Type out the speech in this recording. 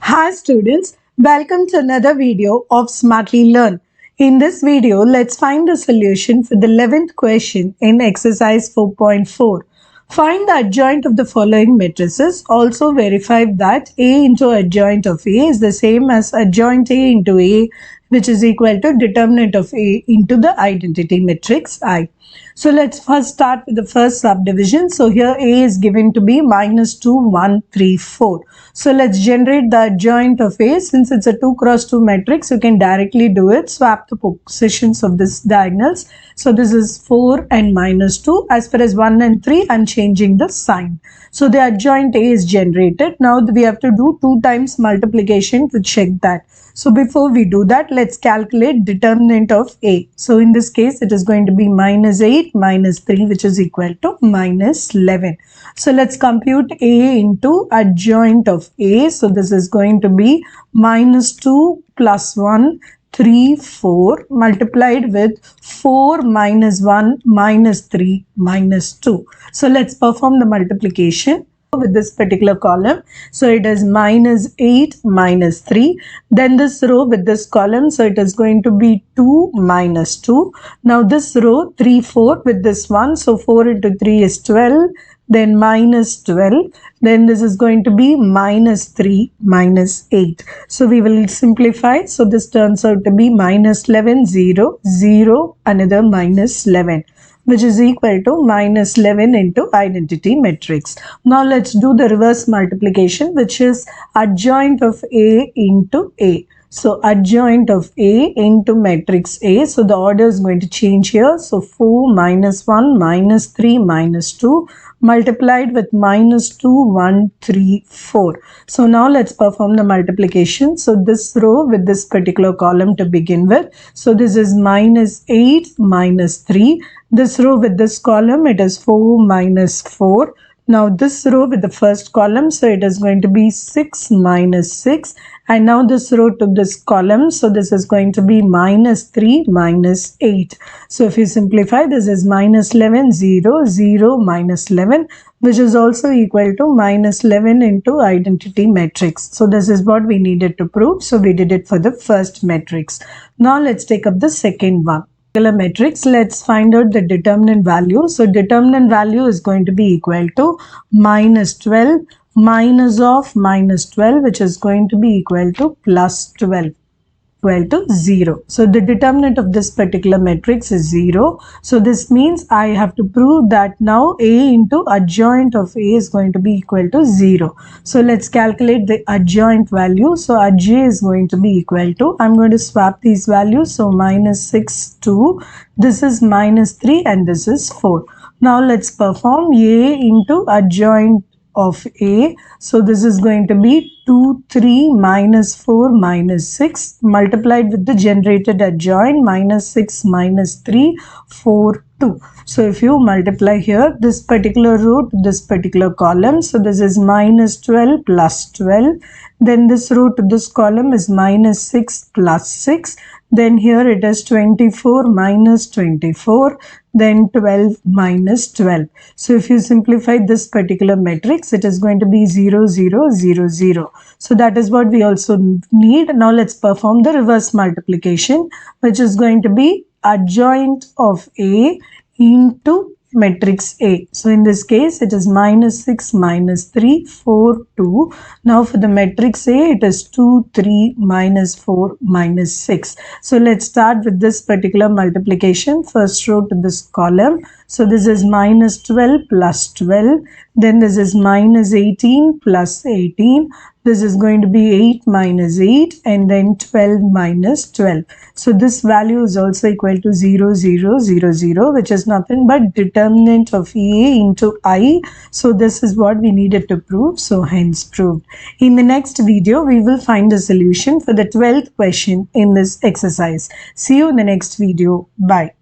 Hi students, welcome to another video of Smartly Learn. In this video, let's find the solution for the 11th question in exercise 4.4. Find the adjoint of the following matrices. Also verify that A into adjoint of A is the same as adjoint A into A, which is equal to determinant of A into the identity matrix I. So let's first start with the first subdivision. So here A is given to be minus 2, 1, 3, 4. So let's generate the adjoint of A. Since it's a 2 cross 2 matrix, you can directly do it. Swap the positions of this diagonals. So this is 4 and minus 2. As far as 1 and 3, I'm changing the sign. So the adjoint A is generated. Now we have to do 2 times multiplication to check that. So before we do that, let's calculate determinant of A. So in this case, it is going to be minus 8 minus 3, which is equal to minus 11. So let's compute A into adjoint of A. So this is going to be minus 2 plus 1, 3, 4 multiplied with 4 minus 1 minus 3 minus 2. So let's perform the multiplication with this particular column. So it is minus 8 minus 3. Then this row with this column. So it is going to be 2 minus 2. Now this row 3, 4 with this one. So 4 into 3 is 12. Then minus 12. Then this is going to be minus 3 minus 8. So we will simplify. So this turns out to be minus 11, 0, 0, another minus 11, which is equal to minus 11 into identity matrix. Now let's do the reverse multiplication, which is adjoint of A into A. So adjoint of A into matrix A. So the order is going to change here. So 4 minus 1 minus 3 minus 2 multiplied with minus 2, 1, 3, 4. So now let's perform the multiplication. So this row with this particular column to begin with. So this is minus 8 minus 3. This row with this column, it is 4 minus 4. Now this row with the first column, so it is going to be 6 minus 6. And now this row to this column, so this is going to be minus 3 minus 8. So if you simplify, this is minus 11, 0, 0 minus 11, which is also equal to minus 11 into identity matrix. So this is what we needed to prove. So we did it for the first matrix. Now let's take up the second one. Matrix, let's find out the determinant value. So determinant value is going to be equal to minus 12 minus of minus 12, which is going to be equal to plus 12, equal to 0. So the determinant of this particular matrix is 0. So this means I have to prove that now A into adjoint of A is going to be equal to 0. So let's calculate the adjoint value. So adj is going to be equal to, I'm going to swap these values. So minus 6, 2, this is minus 3 and this is 4. Now let's perform A into adjoint of A. So this is going to be 2, 3 minus 4 minus 6 multiplied with the generated adjoint minus 6 minus 3, 4, 2. So if you multiply here this particular row to this particular column, so this is minus 12 plus 12. Then this row to this column is minus 6 plus 6. Then here it is 24 minus 24, then 12 minus 12. So if you simplify this particular matrix, it is going to be 0, 0, 0, 0. So that is what we also need. Now let's perform the reverse multiplication, which is going to be adjoint of A into matrix A. So in this case, it is minus 6 minus 3, 4, 2. Now for the matrix A, it is 2, 3 minus 4 minus 6. So let's start with this particular multiplication. First row to this column. So this is minus 12 plus 12. Then this is minus 18 plus 18. This is going to be 8 minus 8 and then 12 minus 12. So this value is also equal to 0, 0, 0, 0, which is nothing but determinant of A into I. So this is what we needed to prove. So hence proved. In the next video, we will find the solution for the 12th question in this exercise. See you in the next video. Bye.